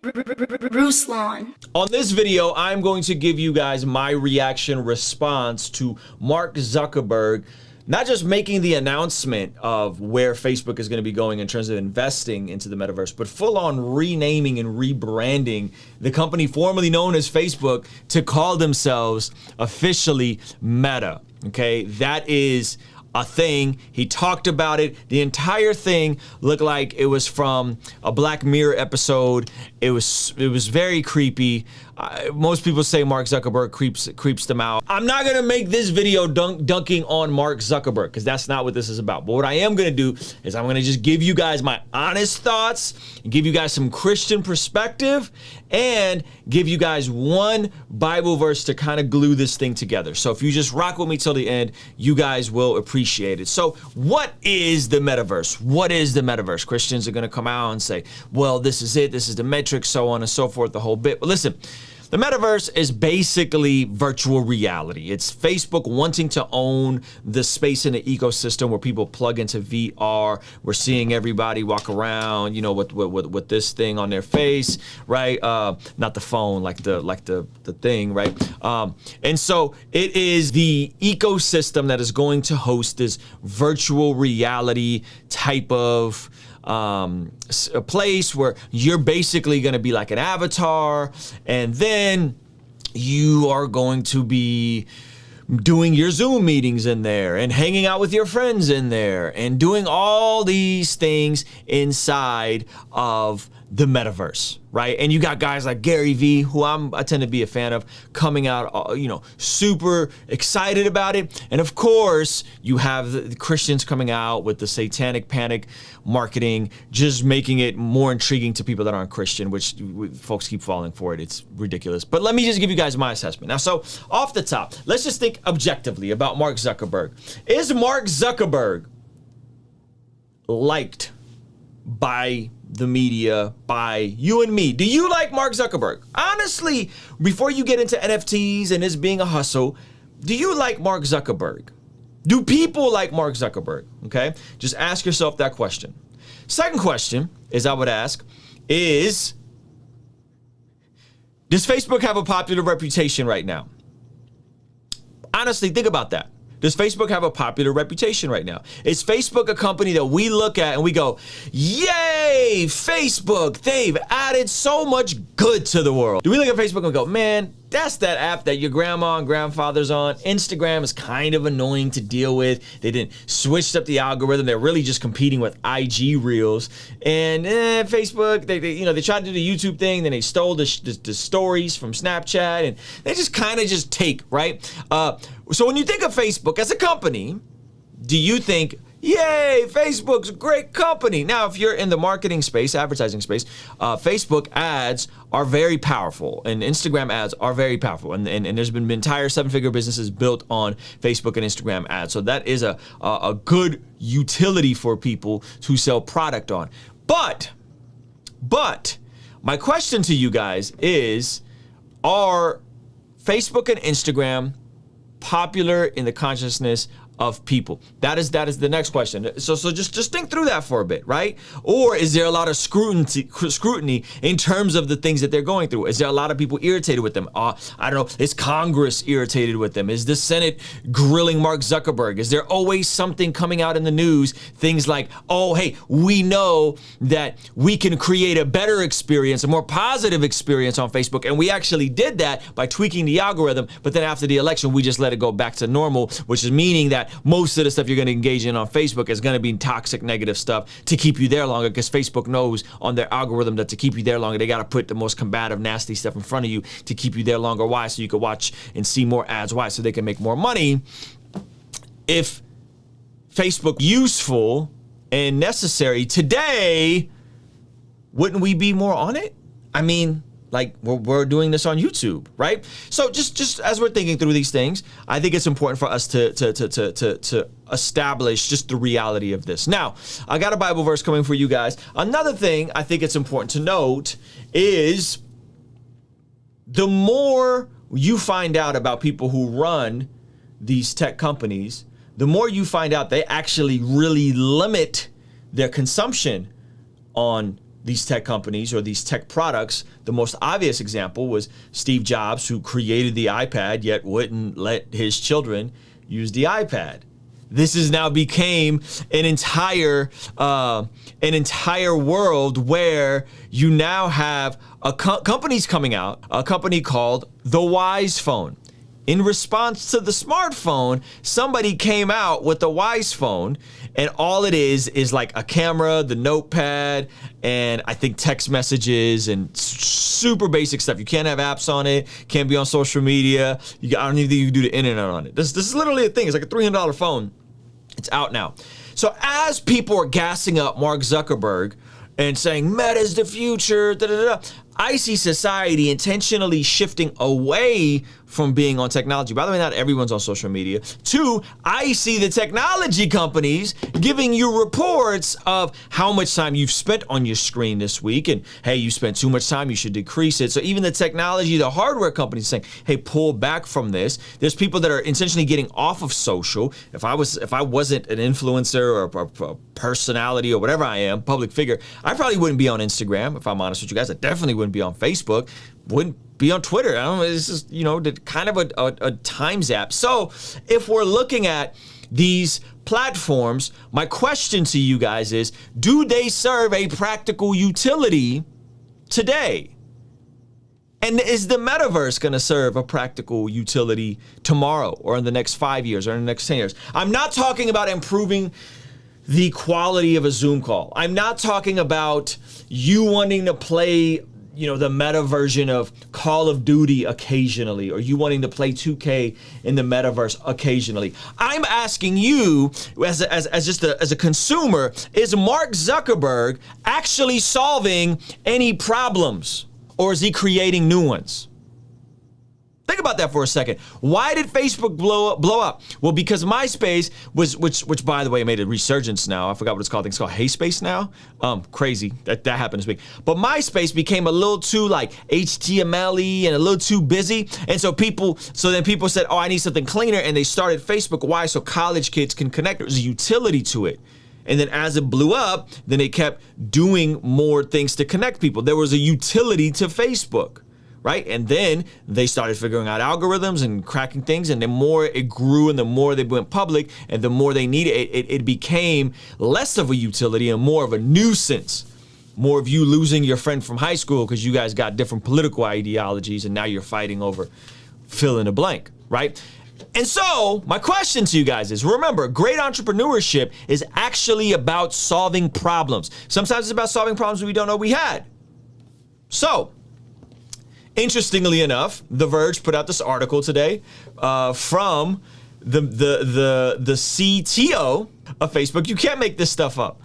Ruslan. On this video, I'm going to give you guys my reaction response to Mark Zuckerberg not just making the announcement of where Facebook is going to be going in terms of investing into the metaverse, but full on renaming and rebranding the company formerly known as Facebook to call themselves officially Meta. Okay, that is a thing. He talked about it. The entire thing looked like it was from a Black Mirror episode. It was very creepy. Most people say Mark Zuckerberg creeps them out. I'm not gonna make this video dunking on Mark Zuckerberg because that's not what this is about. But what I am gonna do is I'm gonna just give you guys my honest thoughts and give you guys some Christian perspective and give you guys one Bible verse to kind of glue this thing together. So if you just rock with me till the end, you guys will appreciate it. So what is the metaverse? What is the metaverse? Christians are gonna come out and say, well, this is it, this is the metric, so on and so forth, the whole bit. But listen, the metaverse is basically virtual reality. It's Facebook wanting to own the space in the ecosystem where people plug into VR. We're seeing everybody walk around, you know, with this thing on their face, right? Not the phone, like the thing, right? And so it is the ecosystem that is going to host this virtual reality type of a place where you're basically going to be like an avatar, and then you are going to be doing your Zoom meetings in there and hanging out with your friends in there and doing all these things inside of the metaverse, right? And you got guys like Gary Vee, who I tend to be a fan of, coming out, you know, super excited about it. And of course, you have the Christians coming out with the satanic panic marketing, just making it more intriguing to people that aren't Christian, which folks keep falling for it. It's ridiculous. But let me just give you guys my assessment. Now, so off the top, let's just think objectively about Mark Zuckerberg. Is Mark Zuckerberg liked by the media, by you and me? Do you like Mark Zuckerberg? Honestly, before you get into NFTs and this being a hustle, do you like Mark Zuckerberg? Do people like Mark Zuckerberg? Okay, just ask yourself that question. Second question is, I would ask, is, does Facebook have a popular reputation right now? Honestly, think about that. Does Facebook have a popular reputation right now? Is Facebook a company that we look at and we go, yay, Facebook, they've added so much good to the world? Do we look at Facebook and go, man, that's that app that your grandma and grandfather's on. Instagram is kind of annoying to deal with. They didn't switch up the algorithm. They're really just competing with IG Reels. And Facebook, they tried to do the YouTube thing, then they stole the stories from Snapchat, and they just kind of just take, right? So when you think of Facebook as a company, do you think, yay, Facebook's a great company? Now, if you're in the marketing space, advertising space, Facebook ads are very powerful, and Instagram ads are very powerful. And there's been entire seven-figure businesses built on Facebook and Instagram ads. So that is a good utility for people to sell product on. But my question to you guys is, are Facebook and Instagram popular in the consciousness of people? That is the next question. So just think through that for a bit, right? Or is there a lot of scrutiny in terms of the things that they're going through? Is there a lot of people irritated with them? I don't know. Is Congress irritated with them? Is the Senate grilling Mark Zuckerberg? Is there always something coming out in the news? Things like, oh, hey, we know that we can create a better experience, a more positive experience on Facebook. And we actually did that by tweaking the algorithm. But then after the election, we just let it go back to normal, which is meaning that most of the stuff you're going to engage in on Facebook is going to be toxic, negative stuff to keep you there longer, because Facebook knows on their algorithm that to keep you there longer, they got to put the most combative, nasty stuff in front of you to keep you there longer. Why? So you can watch and see more ads. Why? So they can make more money. If Facebook useful and necessary today, wouldn't we be more on it? I mean, like we're doing this on YouTube, right? So just as we're thinking through these things, I think it's important for us to establish just the reality of this. Now, I got a Bible verse coming for you guys. Another thing I think it's important to note is the more you find out about people who run these tech companies, the more you find out they actually really limit their consumption on these tech companies or these tech products. The most obvious example was Steve Jobs, who created the iPad, yet wouldn't let his children use the iPad. This has now became an entire world where you now have companies coming out, a company called the Wise Phone. In response to the smartphone, somebody came out with the Wise Phone, and all it is like a camera, the notepad, and I think text messages and super basic stuff. You can't have apps on it, can't be on social media. I don't even think you can do the internet on it. This is literally a thing. It's like a $300 phone. It's out now. So as people are gassing up Mark Zuckerberg and saying Meta is the future, I see society intentionally shifting away from being on technology. By the way, not everyone's on social media. 2, I see the technology companies giving you reports of how much time you've spent on your screen this week, and hey, you spent too much time, you should decrease it. So even the technology, the hardware companies saying, hey, pull back from this. There's people that are intentionally getting off of social. If I wasn't an influencer or a personality or whatever I am, public figure, I probably wouldn't be on Instagram, if I'm honest with you guys. I definitely wouldn't be on Facebook, wouldn't be on Twitter. I don't know, this is, kind of a time zap. So if we're looking at these platforms, my question to you guys is, do they serve a practical utility today? And is the metaverse going to serve a practical utility tomorrow or in the next 5 years or in the next 10 years? I'm not talking about improving the quality of a Zoom call. I'm not talking about you wanting to play the meta version of Call of Duty occasionally, or you wanting to play 2K in the metaverse occasionally. I'm asking you as a consumer, is Mark Zuckerberg actually solving any problems, or is he creating new ones? Think about that for a second. Why did Facebook blow up? Well, because MySpace was, which by the way made a resurgence now. I forgot what it's called. I think it's called Hey Space now. Crazy that happened this week. But MySpace became a little too like HTML-y and a little too busy. And so then people said, oh, I need something cleaner. And they started Facebook. Why? So college kids can connect. There's a utility to it. And then as it blew up, then they kept doing more things to connect people. There was a utility to Facebook. Right? And then they started figuring out algorithms and cracking things. And the more it grew and the more they went public and the more they needed it, it became less of a utility and more of a nuisance. More of you losing your friend from high school because you guys got different political ideologies and now you're fighting over fill in the blank, right? And so my question to you guys is, remember, great entrepreneurship is actually about solving problems. Sometimes it's about solving problems we don't know we had. So, interestingly enough, The Verge put out this article today from the CTO of Facebook. You can't make this stuff up.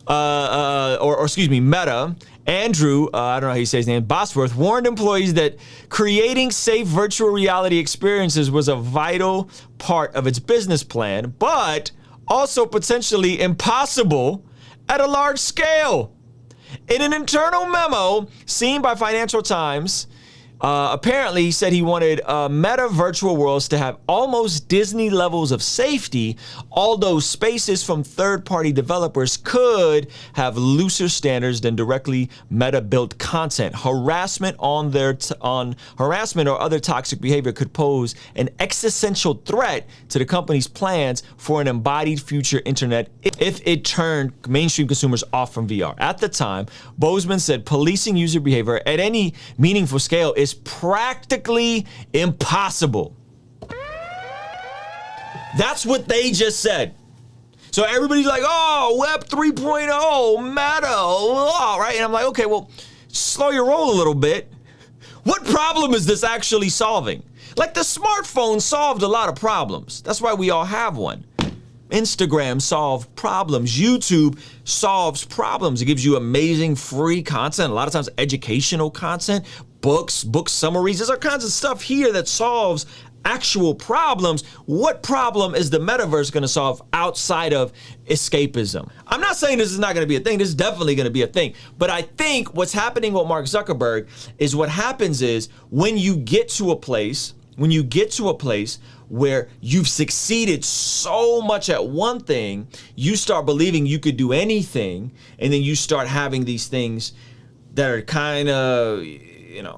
Or excuse me, Meta. Andrew, I don't know how you say his name, Bosworth, warned employees that creating safe virtual reality experiences was a vital part of its business plan, but also potentially impossible at a large scale. In an internal memo seen by Financial Times, apparently he said he wanted Meta virtual worlds to have almost Disney levels of safety, although spaces from third-party developers could have looser standards than directly Meta-built content. Harassment harassment or other toxic behavior could pose an existential threat to the company's plans for an embodied future internet if it turned mainstream consumers off from VR. At the time, Bozeman said policing user behavior at any meaningful scale is practically impossible. That's what they just said. So everybody's like, oh, Web 3.0, Meta, oh, right? And I'm like, okay, well, slow your roll a little bit. What problem is this actually solving? Like the smartphone solved a lot of problems. That's why we all have one. Instagram solved problems. YouTube solves problems. It gives you amazing free content, a lot of times educational content, books, book summaries. There's all kinds of stuff here that solves actual problems. What problem is the metaverse going to solve outside of escapism? I'm not saying this is not going to be a thing. This is definitely going to be a thing. But I think what's happening with Mark Zuckerberg is what happens is when you get to a place when you get to a place where you've succeeded so much at one thing, you start believing you could do anything, and then you start having these things that are kind of,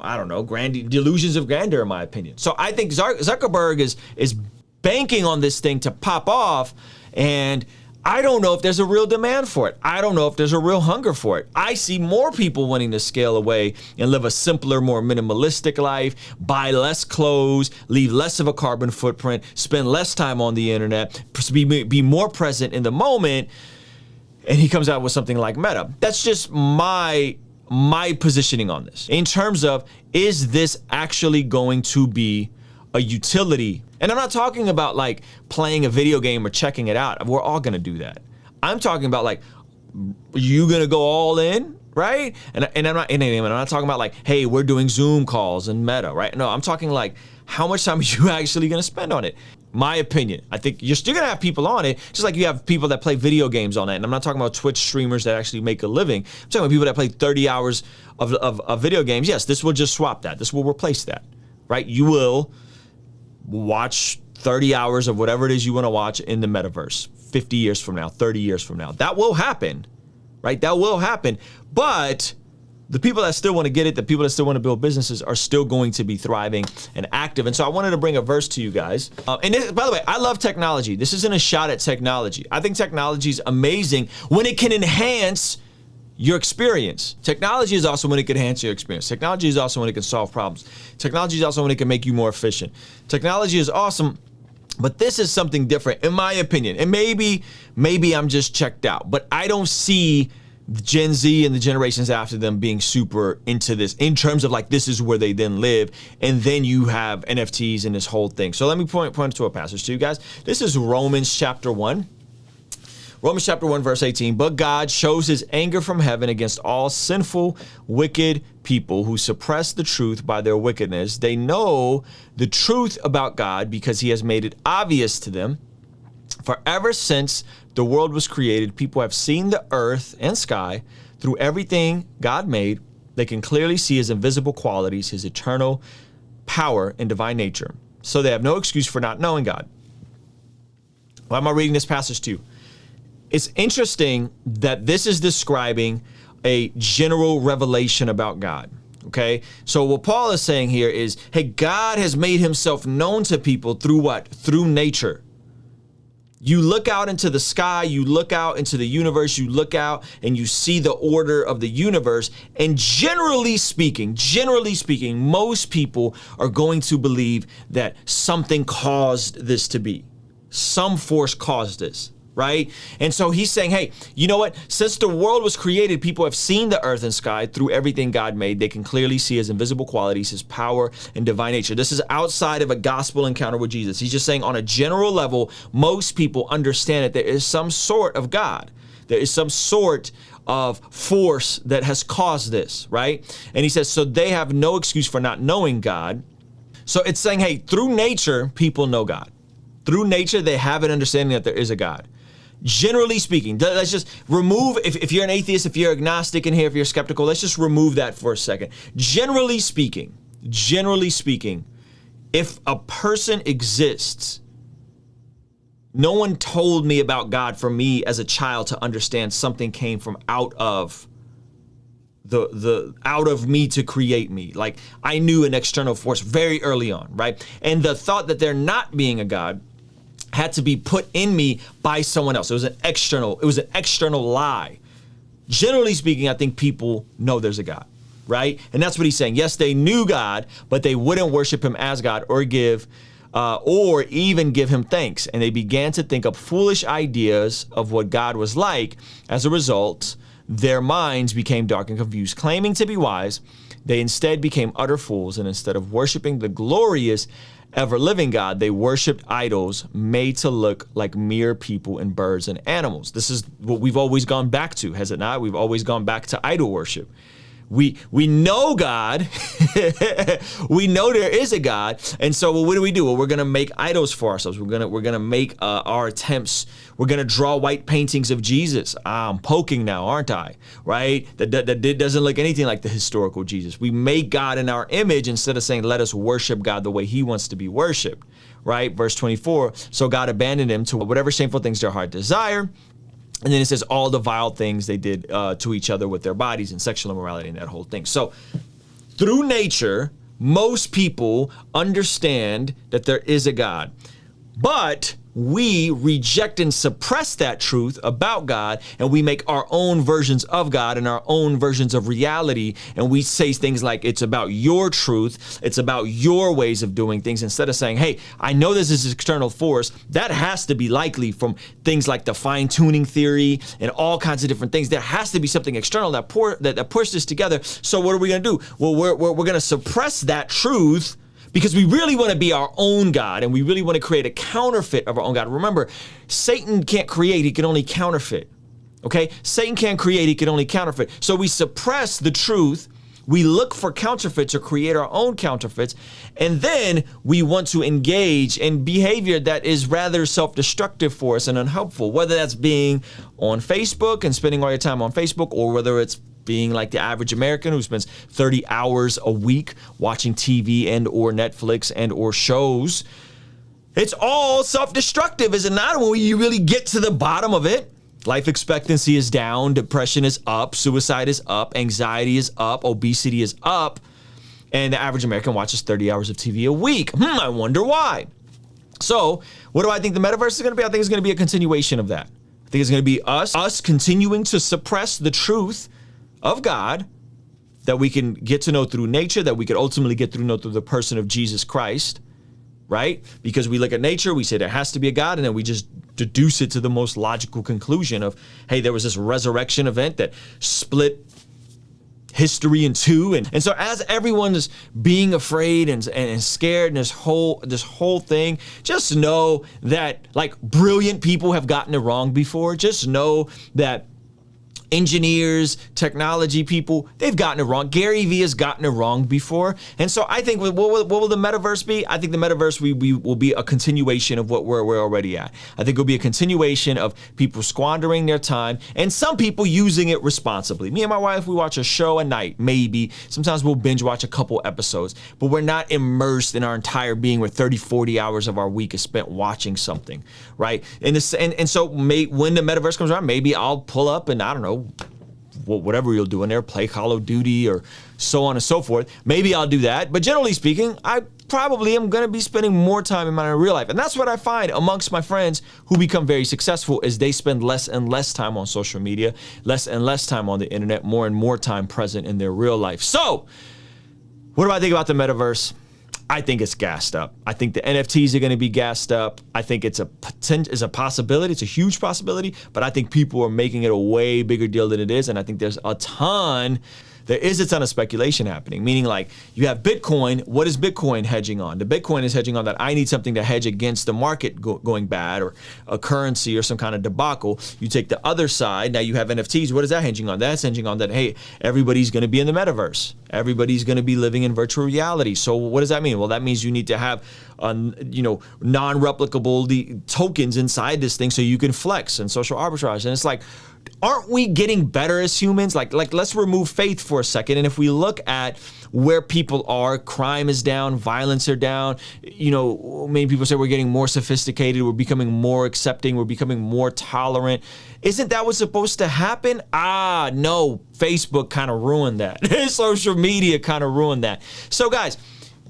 I don't know, delusions of grandeur, in my opinion. So I think Zuckerberg is banking on this thing to pop off, and I don't know if there's a real demand for it. I don't know if there's a real hunger for it. I see more people wanting to scale away and live a simpler, more minimalistic life, buy less clothes, leave less of a carbon footprint, spend less time on the internet, be more present in the moment. And he comes out with something like Meta. That's just my positioning on this. In terms of, is this actually going to be a utility? And I'm not talking about like playing a video game or checking it out. We're all gonna do that. I'm talking about like, you gonna go all in, right? And I'm not talking about like, hey, we're doing Zoom calls and Meta, right? No, I'm talking like, how much time are you actually gonna spend on it? My opinion, I think you're still gonna have people on it, just like you have people that play video games on it. And I'm not talking about Twitch streamers that actually make a living. I'm talking about people that play 30 hours of video games. Yes, this will just swap that. This will replace that, right? You will watch 30 hours of whatever it is you want to watch in the metaverse 50 years from now, 30 years from now. That will happen, right? That will happen. But the people that still want to get it, the people that still want to build businesses are still going to be thriving and active. And so I wanted to bring a verse to you guys. And this, by the way, I love technology. This isn't a shot at technology. I think technology is amazing when it can enhance your experience. Technology is also when it can enhance your experience. Technology is also when it can solve problems. Technology is also when it can make you more efficient. Technology is awesome, but this is something different, in my opinion. And maybe I'm just checked out, but I don't see Gen Z and the generations after them being super into this in terms of like, this is where they then live. And then you have NFTs and this whole thing. So let me point to a passage to you guys. This is Romans chapter 1. Romans chapter 1, verse 18, but God shows his anger from heaven against all sinful, wicked people who suppress the truth by their wickedness. They know the truth about God because he has made it obvious to them. For ever since the world was created, people have seen the earth and sky. Through everything God made, they can clearly see his invisible qualities, his eternal power and divine nature. So they have no excuse for not knowing God. Why am I reading this passage to you? It's interesting that this is describing a general revelation about God, okay? So what Paul is saying here is, hey, God has made himself known to people through what? Through nature. You look out into the sky, you look out into the universe, you look out and you see the order of the universe. And generally speaking, most people are going to believe that something caused this to be. Some force caused this. Right? And so he's saying, hey, you know what? Since the world was created, people have seen the earth and sky through everything God made. They can clearly see his invisible qualities, his power and divine nature. This is outside of a gospel encounter with Jesus. He's just saying on a general level, most people understand that there is some sort of God. There is some sort of force that has caused this, right? And he says, so they have no excuse for not knowing God. So it's saying, hey, through nature, people know God. Through nature, they have an understanding that there is a God. Generally speaking, let's just remove, if you're an atheist, if you're agnostic in here, if you're skeptical, let's just remove that for a second. Generally speaking, if a person exists, no one told me about God for me as a child to understand something came from out of out of me to create me. Like I knew an external force very early on, right? And the thought that there not being a God had to be put in me by someone else. It was an external lie. Generally speaking, I think people know there's a God, right? And that's what he's saying. Yes, they knew God, but they wouldn't worship him as God or even give him thanks. And they began to think up foolish ideas of what God was like. As a result, their minds became dark and confused. Claiming to be wise, they instead became utter fools. And instead of worshiping the glorious, ever-living God, they worshipped idols made to look like mere people and birds and animals. This is what we've always gone back to, has it not? We've always gone back to idol worship. we know God. We know there is a God. And so what do? Well, we're going to make idols for ourselves. We're going to make our attempts. We're going to draw white paintings of Jesus. I'm poking now, aren't I? Right? That doesn't look anything like the historical Jesus. We make God in our image instead of saying, let us worship God the way he wants to be worshiped. Right? Verse 24. So God abandoned him to whatever shameful things their heart desire. And then it says all the vile things they did to each other with their bodies and sexual immorality and that whole thing. So through nature, most people understand that there is a God. But we reject and suppress that truth about God, and we make our own versions of God and our own versions of reality. And we say things like, it's about your truth. It's about your ways of doing things, instead of saying, hey, I know this is external force. That has to be likely from things like the fine tuning theory and all kinds of different things. There has to be something external that pushed this together. So what are we going to do? Well, we're going to suppress that truth, because we really want to be our own God, and we really want to create a counterfeit of our own God. Remember, Satan can't create, he can only counterfeit. Okay? Satan can't create, he can only counterfeit. So we suppress the truth, we look for counterfeits or create our own counterfeits, and then we want to engage in behavior that is rather self-destructive for us and unhelpful, whether that's being on Facebook and spending all your time on Facebook, or whether it's being like the average American who spends 30 hours a week watching TV and or Netflix and or shows. It's all self-destructive, is it not? When you really get to the bottom of it, life expectancy is down, depression is up, suicide is up, anxiety is up, obesity is up, and the average American watches 30 hours of TV a week. I wonder why. So what do I think the metaverse is going to be? I think it's going to be a continuation of that. I think it's going to be us continuing to suppress the truth of God that we can get to know through nature, that we could ultimately get to know through the person of Jesus Christ, right? Because we look at nature, we say there has to be a God, and then we just deduce it to the most logical conclusion of, hey, there was this resurrection event that split history in two. And so as everyone is being afraid and scared and this whole thing, just know that like brilliant people have gotten it wrong before. Just know that engineers, technology people, they've gotten it wrong. Gary Vee has gotten it wrong before. And so I think what will the metaverse be? I think the metaverse we will be a continuation of what we're already at. I think it'll be a continuation of people squandering their time and some people using it responsibly. Me and my wife, we watch a show a night, maybe. Sometimes we'll binge watch a couple episodes, but we're not immersed in our entire being where 30, 40 hours of our week is spent watching something, right? And so when the metaverse comes around, maybe I'll pull up and I don't know, whatever you'll do in there, play Call of Duty or so on and so forth. Maybe I'll do that. But generally speaking, I probably am going to be spending more time in my real life. And that's what I find amongst my friends who become very successful is they spend less and less time on social media, less and less time on the internet, more and more time present in their real life. So what do I think about the metaverse? I think it's gassed up. I think the NFTs are going to be gassed up. I think it's a possibility. It's a huge possibility, but I think people are making it a way bigger deal than it is. And I think there is a ton of speculation happening, meaning like you have Bitcoin. What is Bitcoin hedging on? The Bitcoin is hedging on that I need something to hedge against the market going bad or a currency or some kind of debacle. You take the other side. Now you have NFTs. What is that hedging on? That's hedging on that, hey, everybody's going to be in the metaverse. Everybody's going to be living in virtual reality. So what does that mean? Well, that means you need to have non-replicable tokens inside this thing so you can flex and social arbitrage. And it's like, aren't we getting better as humans? Like let's remove faith for a second. And if we look at where people are, crime is down, violence are down. Many people say we're getting more sophisticated, we're becoming more accepting, we're becoming more tolerant. Isn't that what's supposed to happen? No, Facebook kind of ruined that. Social media kind of ruined that. So guys,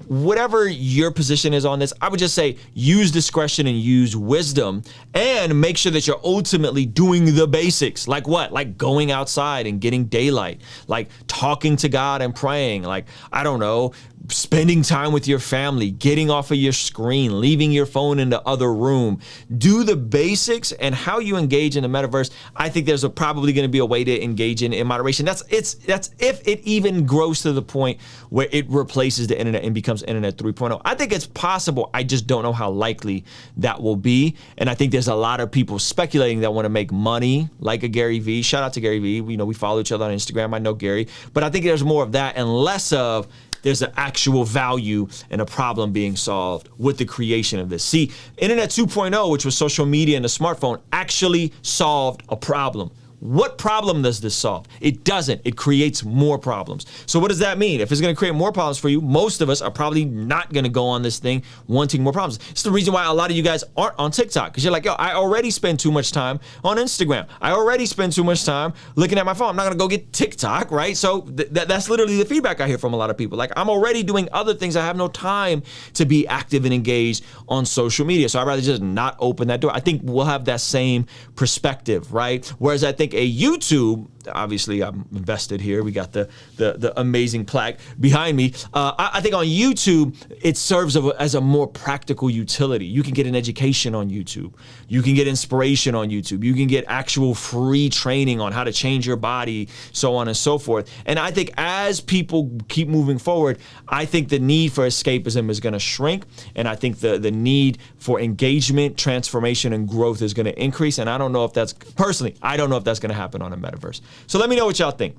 whatever your position is on this, I would just say use discretion and use wisdom and make sure that you're ultimately doing the basics. Like what? Like going outside and getting daylight, like talking to God and praying, like, I don't know, spending time with your family, getting off of your screen, leaving your phone in the other room. Do the basics, and how you engage in the metaverse, I think there's probably going to be a way to engage in moderation. That's if it even grows to the point where it replaces the internet and becomes internet 3.0. I think it's possible. I just don't know how likely that will be. And I think there's a lot of people speculating that want to make money, like a Gary Vee. Shout out to Gary Vee. We follow each other on Instagram. I know Gary, but I think there's more of that and less of there's an actual value and a problem being solved with the creation of this. See, Internet 2.0, which was social media and the smartphone, actually solved a problem. What problem does this solve? It doesn't. It creates more problems. So what does that mean? If it's going to create more problems for you, most of us are probably not going to go on this thing wanting more problems. It's the reason why a lot of you guys aren't on TikTok, because you're like, yo, I already spend too much time on Instagram. I already spend too much time looking at my phone. I'm not going to go get TikTok, right? So that's literally the feedback I hear from a lot of people. Like, I'm already doing other things. I have no time to be active and engaged on social media. So I'd rather just not open that door. I think we'll have that same perspective, right? Whereas I think a YouTube, obviously I'm invested here. We got the amazing plaque behind me. I think on YouTube, it serves as a more practical utility. You can get an education on YouTube. You can get inspiration on YouTube. You can get actual free training on how to change your body, so on and so forth. And I think as people keep moving forward, I think the need for escapism is going to shrink. And I think the need for engagement, transformation, and growth is going to increase. And I don't know if that's, personally, I don't know if that's going to happen on a metaverse. So let me know what y'all think.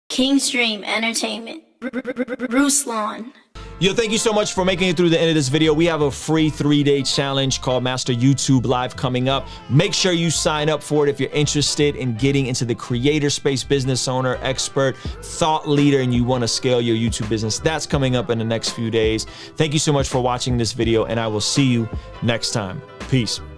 Kingstream Entertainment, Ruslan. Yo, thank you so much for making it through the end of this video. We have a free 3-day challenge called Master YouTube Live coming up. Make sure you sign up for it if you're interested in getting into the creator space, business owner, expert, thought leader, and you want to scale your YouTube business. That's coming up in the next few days. Thank you so much for watching this video, and I will see you next time. Peace.